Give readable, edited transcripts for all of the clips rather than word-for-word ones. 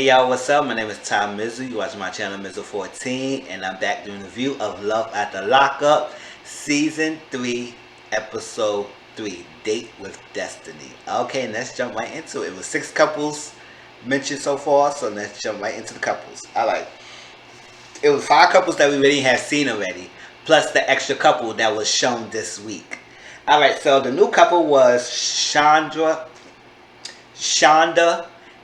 y'all, what's up? My name is Mizzle. You watch my channel Mizzle 14, and I'm back doing a review of Love at the Lockup, Season 3, Episode 3, Date with Destinee. Okay, let's jump right into it. It was 6 couples mentioned so far, so let's jump right into the couples. Alright, it was 5 couples that we already have seen already, plus the extra couple that was shown this week. Alright, so the new couple was Shonda,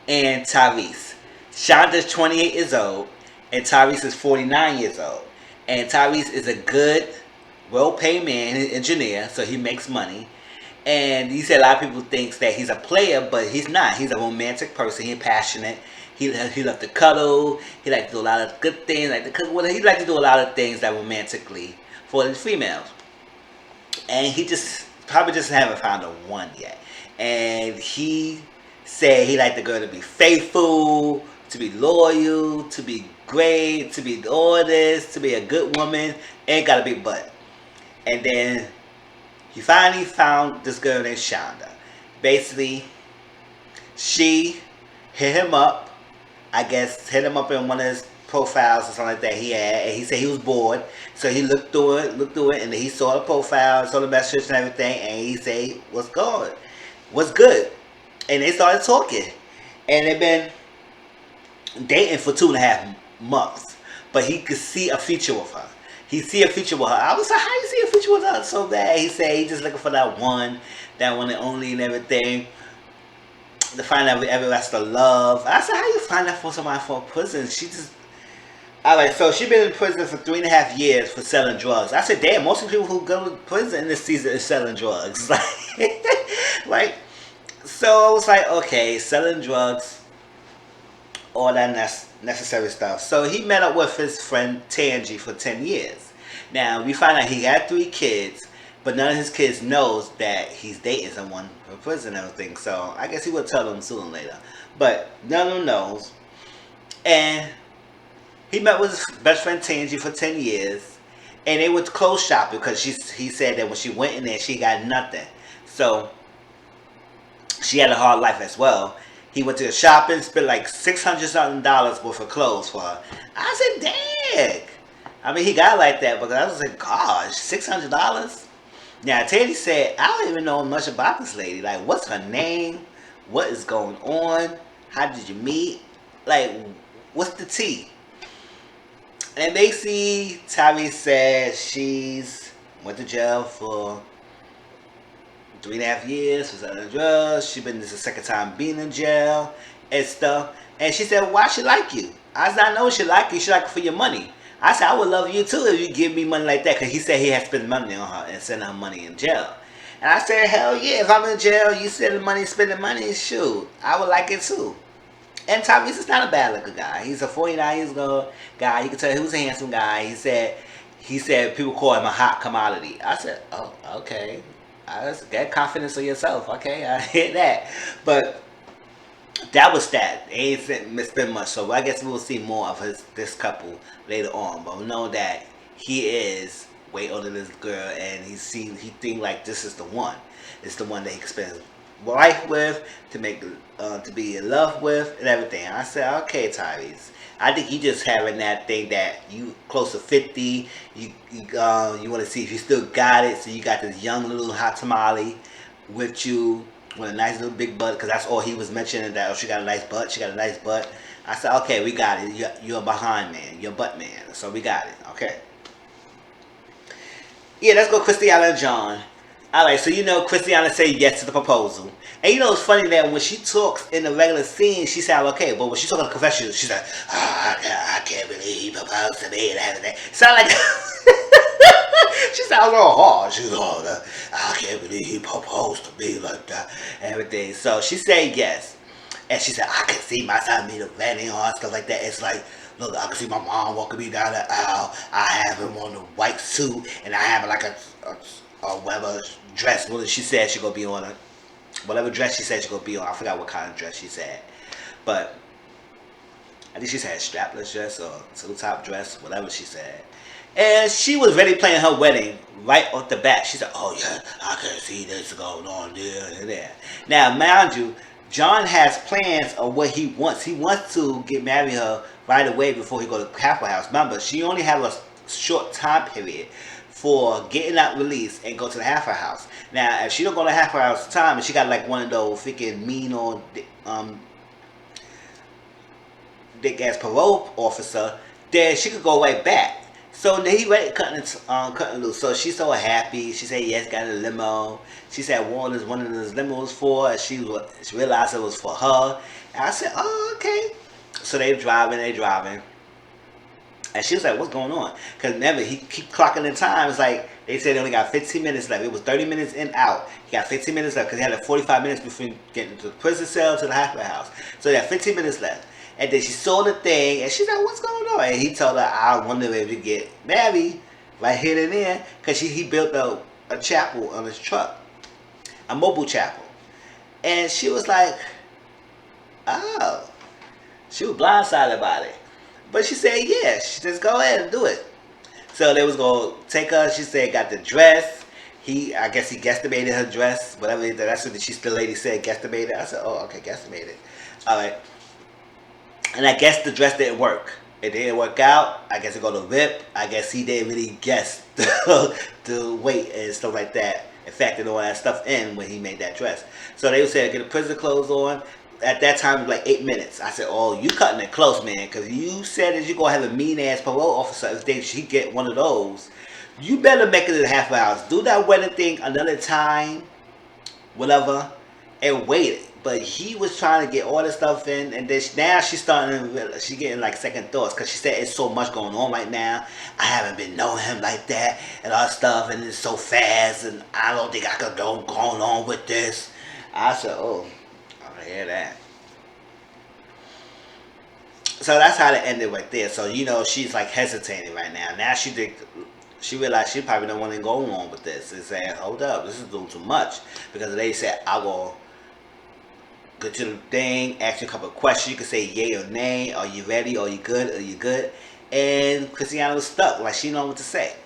and Tavis. Shonda's 28 years old, and Tavis is 49 years old. And Tavis is a good, well-paid man, he's an engineer, so he makes money. And he said a lot of people think that he's a player, but he's not. He's a romantic person. He's passionate. He loves to cuddle. He likes to do a lot of good things, like to cook. Well, he likes to do a lot of things that romantically for the females. And he just probably just haven't found a one yet. And he said he liked the girl to be faithful, to be loyal, to be great, to be all this, to be a good woman, ain't got a big butt. And then he finally found this girl named Shonda. Basically, she hit him up. I guess hit him up in one of his profiles or something like that he had, and he said he was bored. So he looked through it, and then he saw the profile, saw the message and everything, and he said, "What's going? What's good?" And they started talking. And they've been dating for 2.5 months. But he could see a future with her. He see a future with her. I was like, how you see a future with her so bad? He said he just looking for that one and only and everything. To find out every rest of love. I said, how you find that for somebody for prison? She just... Alright, so she been in prison for 3.5 years for selling drugs. I said, damn, most of the people who go to prison in this season is selling drugs. Like, so I was like, okay, selling drugs, all that necessary stuff. So he met up with his friend Tangy for 10 years. Now, we find out he had 3 kids, but none of his kids knows that he's dating someone from prison and everything. So I guess he will tell them sooner or later. But none of them knows. And he met with his best friend Tangy for 10 years. And they went clothes shopping because he said that when she went in there, she got nothing. So she had a hard life as well. He went to the shopping, spent like $600 something worth of clothes for her. I said, dang. I mean, he got like that, but I was like, gosh, $600? Now, Teddy said, I don't even know much about this lady. Like, what's her name? What is going on? How did you meet? Like, what's the tea? And basically, Tavis said she's went to jail for 3.5 years for selling drugs. She been this the second time being in jail and stuff. And she said, why she like you? I said, I know she like you. She like you for your money. I said, I would love you too if you give me money like that. Because he said he had spent money on her and sent her money in jail. And I said, hell yeah, if I'm in jail, you spending money, shoot, I would like it too. And Tavis is not a bad looking guy. He's a 49 years old guy. You can tell he was a handsome guy. He said people call him a hot commodity. I said, oh, okay. I just get confidence in yourself. Okay, I hear that. But that was that. They ain't spend much. So I guess we will see more of this couple later on. But we know that he is way older than this girl, and he think like this is the one. It's the one that he can spend his life with, to be in love with, and everything. I said, okay, Tavis. I think you just having that thing that you close to 50. You want to see if you still got it. So you got this young little hot tamale with you with a nice little big butt, because that's all he was mentioning, that, oh, she got a nice butt. She got a nice butt. I said, okay, we got it. You're a behind man. You're a butt man. So we got it. Okay. Yeah, let's go Christiana and John. Alright, so Christiana said yes to the proposal. And it's funny that when she talks in the regular scene, she sounds okay. But when she talks in the confession, she's like, oh, I can't believe he proposed to me and everything. Sound like... she sounds all hard. She's all I can't believe he proposed to me like that. Everything. So she said yes. And she said, I can see my son meet a wedding or stuff like that. It's like, look, I can see my mom walking me down the aisle. I have him on the white suit. And I have like a whatever dress. What she said she gonna be on whatever dress she said she gonna be on. I forgot what kind of dress she said, but I think she said strapless dress or two-top dress, whatever she said. And she was ready planning her wedding right off the bat. She said, oh yeah, I can see this going on there and there. Now, mind you, John has plans of what he wants. He wants to get married her right away before he go to halfway house. Remember, she only have a short time period for getting out release and go to the halfway house. Now, if she don't go to halfway house time and she got like one of those freaking mean or dick ass parole officer, then she could go right back. So then he ready cutting loose. So she's so happy. She said yes, got a limo. She said one of those limos for her. She realized it was for her. And I said, oh, okay. So they driving. And she was like, what's going on? Because remember, he keep clocking in time. It's like, they said they only got 15 minutes left. It was 30 minutes in, out. He got 15 minutes left because he had like 45 minutes between getting to the prison cell to the halfway house. So he had 15 minutes left. And then she saw the thing, and she's like, what's going on? And he told her, I wonder if you get married right here and there. Because he built a chapel on his truck. A mobile chapel. And she was like, oh. She was blindsided about it. But she said, yeah, she just go ahead and do it. So they was going to take her. She said, got the dress. I guess he guesstimated her dress. Whatever. That's what the lady said, guesstimated. I said, oh, okay, guesstimated. All right. And I guess the dress didn't work. It didn't work out. I guess it go to rip. I guess he didn't really guess the weight and stuff like that. In fact, all that stuff in when he made that dress. So they said, get the prison clothes on. At that time, it was like 8 minutes. I said, oh, you cutting it close, man. Because you said that you're going to have a mean-ass parole officer. If she get one of those, you better make it in half an hour. Do that wedding thing another time, whatever, and wait. But he was trying to get all this stuff in, and then now she's starting to, she's getting like second thoughts because she said it's so much going on right now. I haven't been knowing him like that and all that stuff, and it's so fast, and I don't think I could go on with this. I said, oh, I hear that. So that's how it ended right there. So she's like hesitating right now. Now she realized she probably don't want to go on with this. And saying, hold up, this is doing too much because they said I will. Go to the thing, ask you a couple of questions. You can say yay or nay. Are you ready? Are you good? Are you good? And Christiana was stuck. Like, she didn't know what to say.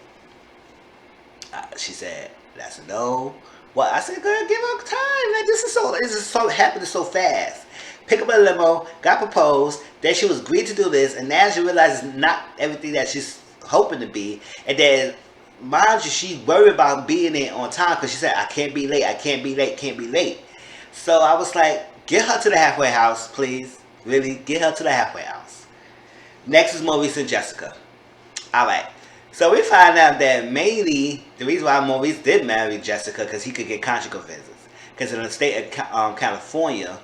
She said, that's a no. Well, I said, girl, give her time. Like, this is so happening so fast. Pick up a limo, got proposed. Then she was agreed to do this. And now she realizes not everything that she's hoping to be. And then, mind you, she's worried about being there on time. Because she said, I can't be late. I can't be late. Can't be late. So I was like, get her to the halfway house, please. Really, get her to the halfway house. Next is Maurice and Jessica. Alright. So we find out that mainly the reason why Maurice did marry Jessica because he could get conjugal visits. Because in the state of California,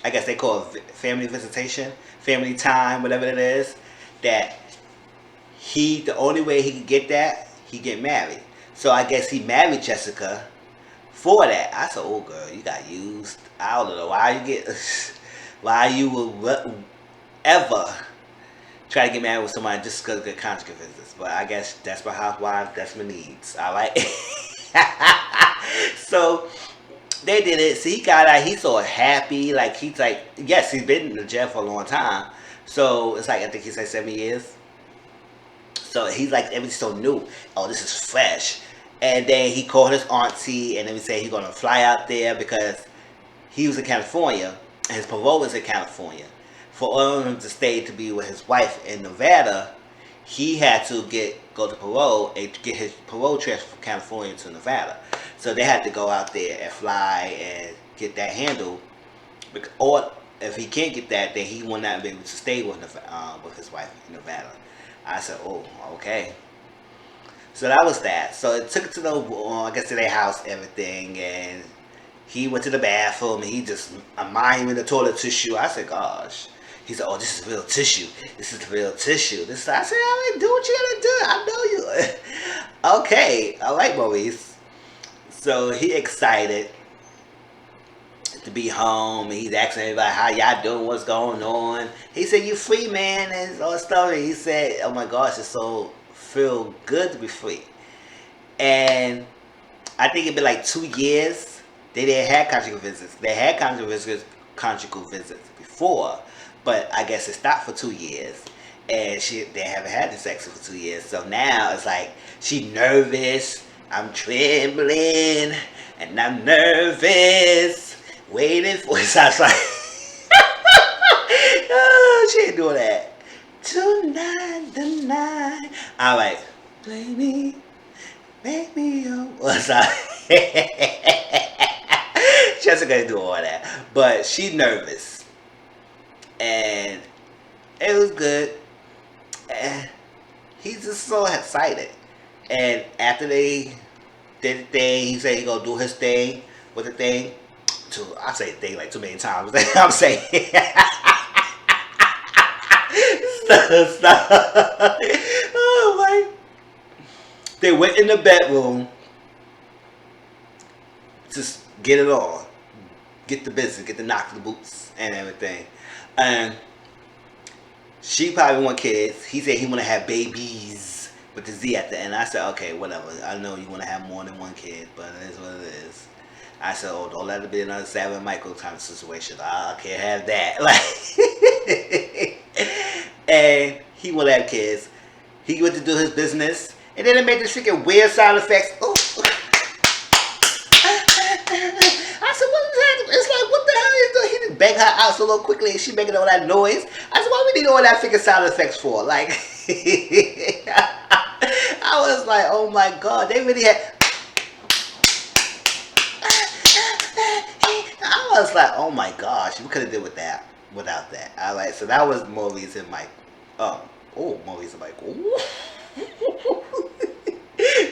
I guess they call it family visitation, family time, whatever it is, that the only way he could get that, he get married. So I guess he married Jessica for that. I said, oh girl, you got used. I don't know why you would ever try to get married with somebody just because of good conjugal visits. But I guess that's my housewife, that's my needs. Alright? So they did it. So he got out, he's so happy. Like he's like, yes, he's been in the jail for a long time. So it's like I think he's like 7 years. So he's like everything's so new. Oh, this is fresh. And then he called his auntie and then he said he's gonna fly out there because he was in California and his parole was in California. For him to stay to be with his wife in Nevada, he had to go to parole and get his parole transfer from California to Nevada. So they had to go out there and fly and get that handled. Or if he can't get that, then he will not be able to stay with his wife in Nevada. I said, oh, okay. So that was that. So it took it to to their house, everything, and he went to the bathroom and he just minding the toilet tissue. I said, gosh. He said, oh, this is real tissue. This is the real tissue. I said, all right, do what you gotta do. I know you. Okay. All right, Maurice. So he excited to be home. And he's asking everybody, how y'all doing? What's going on? He said, you free, man, and all that stuff. And he said, oh my gosh, it's so feel good to be free. And I think it'd been like 2 years. They didn't have conjugal visits. They had conjugal visits before. But I guess it stopped for 2 years. And they haven't had the sex for 2 years. So now it's like, she nervous. I'm trembling. And I'm nervous. Waiting for it. Sounds like, oh, she ain't doing that. Tonight, the night. All right. Play me, make me your. What's up? Jessica do all that, but she nervous, and it was good. And he's just so excited. And after they did the thing, he said he gonna do his thing with the thing. I say thing like too many times. I'm saying stop. Oh my! They went in the bedroom to get it on, get the business, get the knock the boots and everything. And she probably want kids. He said he want to have babies with the Z at the end. I said, okay, whatever. I know you want to have more than one kid, but it is what it is. I said, oh, don't let it be another Savage Michael kind of situation. I can't have that. Like, and he want to have kids. He went to do his business, and then they made this freaking weird sound effects. Ooh. I said, what is that? It's like, what the hell is doing? He just banged her out so little quickly, and she making all that noise. I said, why we need all that freaking sound effects for? Like, I was like, oh my god, they really had. I was like, oh my gosh, we could have did with that without that. All right, so that was Maurice and Mike. Maurice and Mike.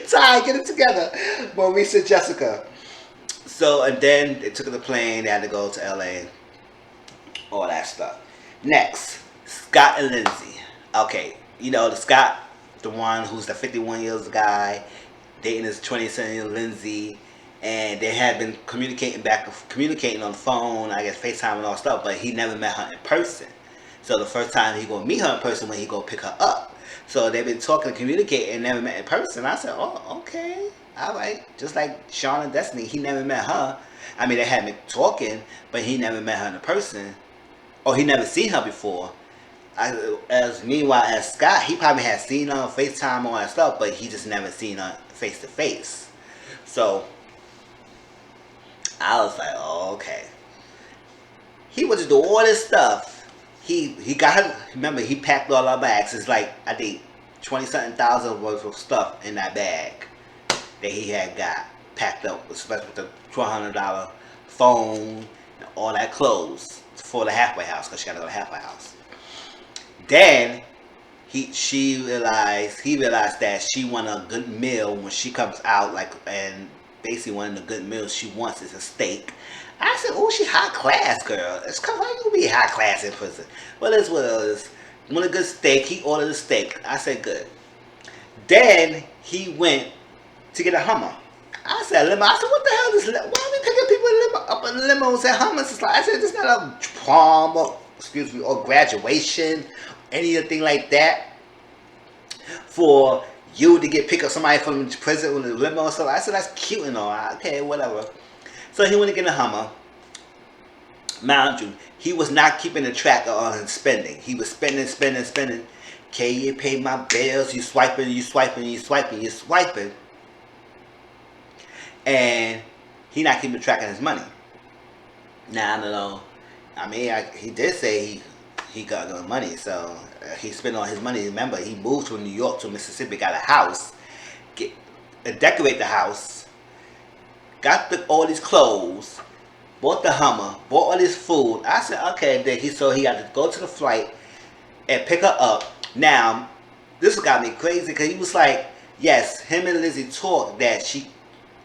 Ty, get it together. Maurice and Jessica. So, and then they took the plane. They had to go to LA. All that stuff. Next, Scott and Lindsay. Okay, you know the Scott, the one who's the 51 years guy, dating his 27-year-old Lindsay. And they had been communicating on the phone, I guess FaceTime and all stuff, but he never met her in person. So the first time he gonna meet her in person when he go pick her up. So they've been talking and communicating and never met in person. I said, oh, okay, all right. Just like Shonda and Destinee, he never met her. I mean, they had been talking, but he never met her in person, or he never seen her before. Meanwhile, as Scott, he probably had seen her on FaceTime and all that stuff, but he just never seen her face to face. So I was like, oh, okay. He was to do all this stuff. He got her. Remember, he packed all our bags. It's like, I think, 20-something thousand worth of stuff in that bag that he had got packed up, especially with the $1,200 phone and all that clothes for the halfway house, because she got to go to the halfway house. Then he realized that she want a good meal when she comes out, and basically one of the good meals she wants is a steak. I said, oh, she high class, girl. It's come on, you be high class in prison. Well, that's what it is. Want a good steak. He ordered a steak. I said, good. Then he went to get a Hummer. I said, limo. I said, what the hell is limo? Why are we picking people up in limos and Hummers? It's like, I said, this is not a prom or graduation, anything like that for you to get pick up somebody from prison with a limo or something. I said, that's cute and all. Okay, whatever. So he went to get a Hummer. Mind you, he was not keeping a track on his spending. He was spending. Okay, you pay my bills. You swiping. And he not keeping track of his money. Now, I don't know. I mean, he did say he got good money. So he spent all his money. Remember, he moved from New York to Mississippi, got a house, decorate the house, got all these clothes, bought the Hummer, bought all this food. I said, okay, then he had to go to the flight and pick her up. Now, this got me crazy because he was like, yes, him and Lindsay talked that she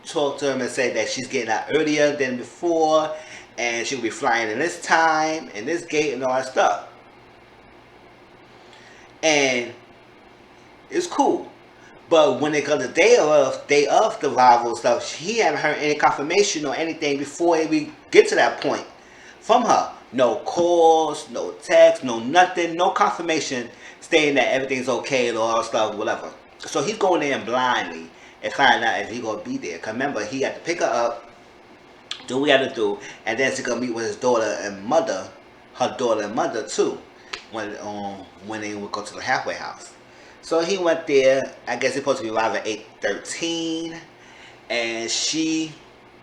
talked to him and said that she's getting out earlier than before and she'll be flying in this time and this gate and all that stuff. And it's cool. But when it comes to day of the arrival stuff, he hadn't heard any confirmation or anything before we get to that point from her. No calls, no text, no nothing, no confirmation stating that everything's okay and all that stuff, whatever. So he's going in blindly and finding out if he's going to be there. Because remember, he had to pick her up, do what he had to do, and then he's going to meet with his daughter and mother, her daughter and mother too, when they would go to the halfway house. So he went there. I guess he's supposed to be arriving at 8:13, and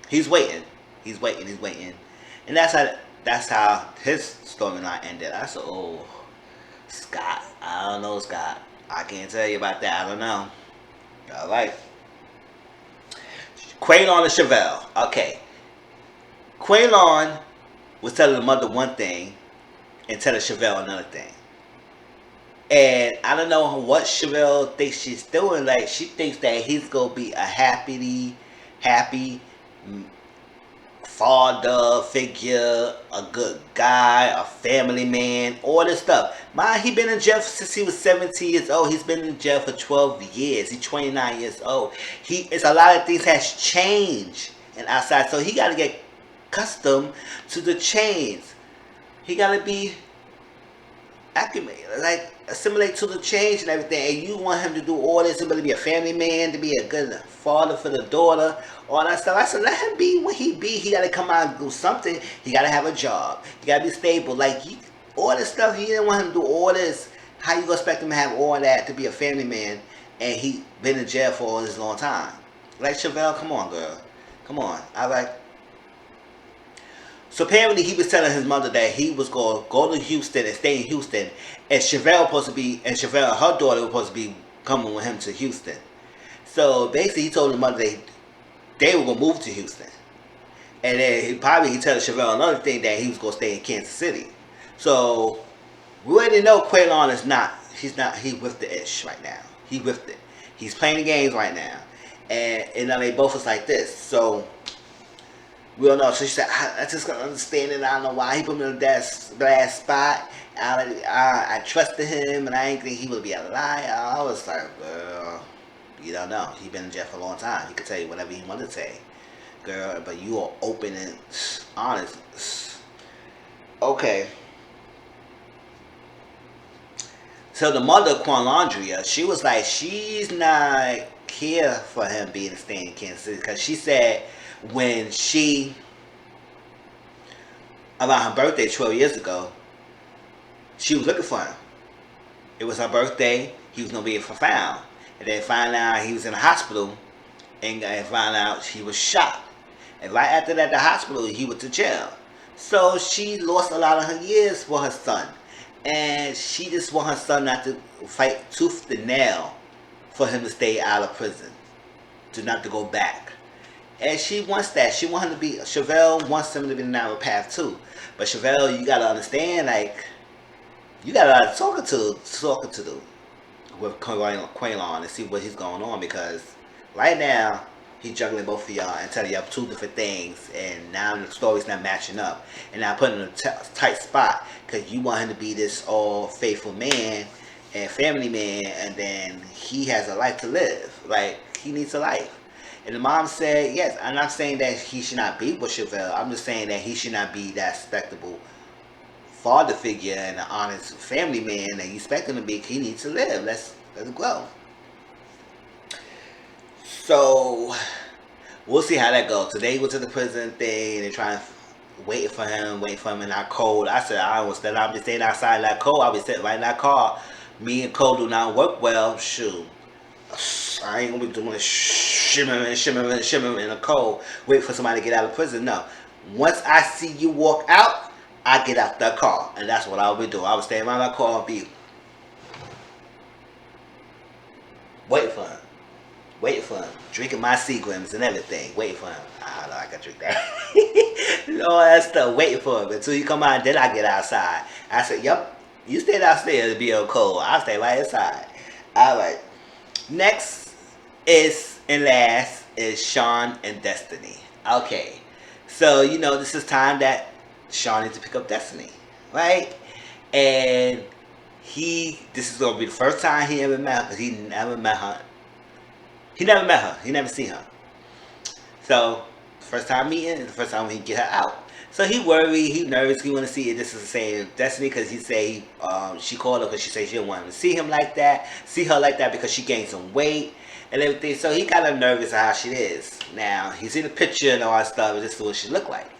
he's waiting. And that's how his storyline ended. I said, oh, Scott. I don't know, Scott. I can't tell you about that. I don't know. All right. Quaylon and Chevelle. Okay. Quaylon was telling the mother one thing and telling Chevelle another thing. And I don't know what Chevelle thinks she's doing. Like, she thinks that he's gonna be a happy father figure, a good guy, a family man, all this stuff. Mind, he been in jail since he was 17 years old. He's been in jail for 12 years. He's 29 years old. It's a lot of things has changed and outside, so he got to get accustomed to the change. He got to be like assimilate to the change and everything, and you want him to do all this, to be a family man, to be a good father for the daughter, all that stuff. I said, let him be what he be. He got to come out and do something. He got to have a job. He got to be stable. Like, all this stuff, you didn't want him to do all this. How you gonna expect him to have all that to be a family man, and he been in jail for all this long time? Like, Chevelle, come on, girl, come on. I like. So apparently he was telling his mother that he was going to go to Houston and stay in Houston, and Chevelle, her daughter, was supposed to be coming with him to Houston. So basically he told his mother they were going to move to Houston. And then he told Chevelle another thing, that he was going to stay in Kansas City. So we already know Quaylon he with the ish right now. He with it. He's playing the games right now. And they both was like this. So we don't know. So she said, I just don't understand it. I don't know why he put me in that bad spot. I trusted him, and I didn't think he would be a liar. I was like, girl, you don't know. He been in jail for a long time. He could tell you whatever he wanted to say, girl. But you are open and honest. Okay. So the mother of Qualandria, she was like, she's not here for him staying in Kansas City, because she said, when she, around her birthday 12 years ago, she was looking for him. It was her birthday. He was going to be found. And then find out he was in the hospital, and find out he was shot. And right after that, the hospital, he went to jail. So she lost a lot of her years for her son. And she just want her son not to fight tooth and nail for him to stay out of prison, to not to go back. And she wants that. Chevelle wants him to be down the path too. But Chevelle, you gotta understand, like, you got a lot of talking to do with Quaylon and see what he's going on, because right now he's juggling both of y'all and telling y'all two different things, and now the story's not matching up, and now putting him in a tight spot, because you want him to be this all faithful man and family man, and then he has a life to live. Like, he needs a life. And the mom said, yes, I'm not saying that he should not be with Chevelle. I'm just saying that he should not be that respectable father figure and an honest family man that you expect him to be. He needs to live. Let's go. So we'll see how that goes. Today we went to the prison thing. They're trying to wait for him in our cold. I said, I was I'll be staying outside that cold. I'll be sitting right in that car. Me and Cole do not work well. Shoot. I ain't gonna be doing shimmering in the cold, wait for somebody to get out of prison. No. Once I see you walk out, I get out that car. And that's what I'll be doing. I will stay around that car and be waiting for him. Drinking my Seagrams and everything. Waiting for him. I don't know, I can drink that. All that stuff, waiting for him. Until you come out, then I get outside. I said, yep, you stay downstairs to be on cold. I'll stay right inside. Alright. Next and last is Sean and Destinee. Okay, so this is time that Sean needs to pick up Destinee, right? And this is gonna be the first time he ever met her, because he never met her. He never seen her. So first time meeting, the first time he get her out. So he worried, he nervous, he want to see if this is the same Destinee, because he say she called her because she said she didn't want him to see her like that because she gained some weight and everything. So he kind of nervous of how she is. Now he's in the picture and all that stuff, and this is what she looked like.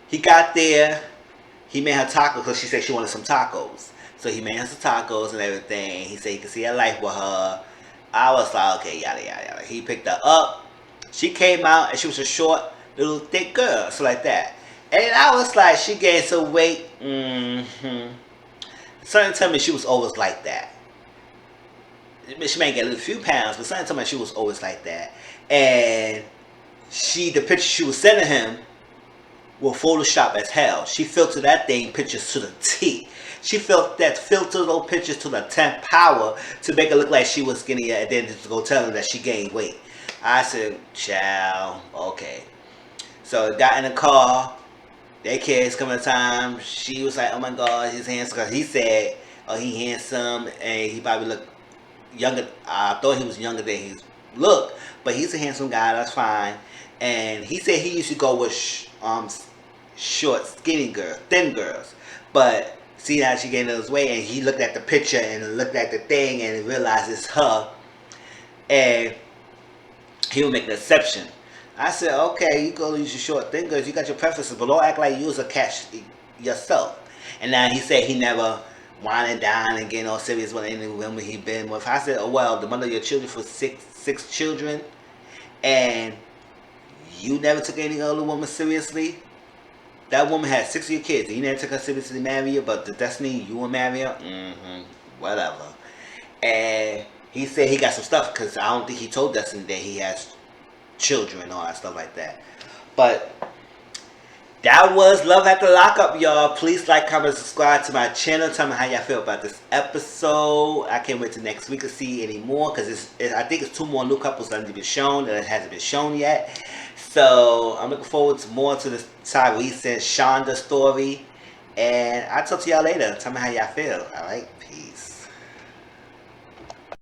He got there, he made her tacos because she said she wanted some tacos. So he made her some tacos and everything. He said he could see her life with her. I was like, okay, yada yada yada. He picked her up. She came out and she was a short, little thick girl, so like that. And I was like, she gained some weight. Something told me she was always like that. She may get a few pounds, but something told me she was always like that. And the picture she was sending him were Photoshop as hell. She filtered that thing pictures to the T. She filtered those pictures to the 10th power to make it look like she was skinny, and then to go tell him that she gained weight. I said, child, okay. So got in the car. Their kids coming time. She was like, oh my God, he's handsome. Because he said, oh, he handsome, and he probably looked younger. I thought he was younger than he looked, but he's a handsome guy. That's fine. And he said he used to go with short, skinny girls, thin girls. But see how she gained his weight, and he looked at the picture and looked at the thing and realized it's her, and he would make an exception. I said, okay, you go use your short thin girls. You got your preferences, but don't act like you was a catch yourself. And now he said he never wine and dine and getting all serious with any women he been with. I said, oh well, the mother of your children for six children, and you never took any other woman seriously. That woman had 6 of your kids, and you never took her seriously to marry her, but the Destinee, you will marry her? Whatever. And he said he got some stuff, because I don't think he told Destinee that he has children and all that stuff like that. But that was Love at the Lockup, y'all. Please like, comment, subscribe to my channel. Tell me how y'all feel about this episode. I can't wait till next week to see any more, because I think it's 2 more new couples that have been shown that hasn't been shown yet. So I'm looking forward to more to this Tavis and Shonda story. And I'll talk to y'all later. Tell me how y'all feel. Alright? Peace.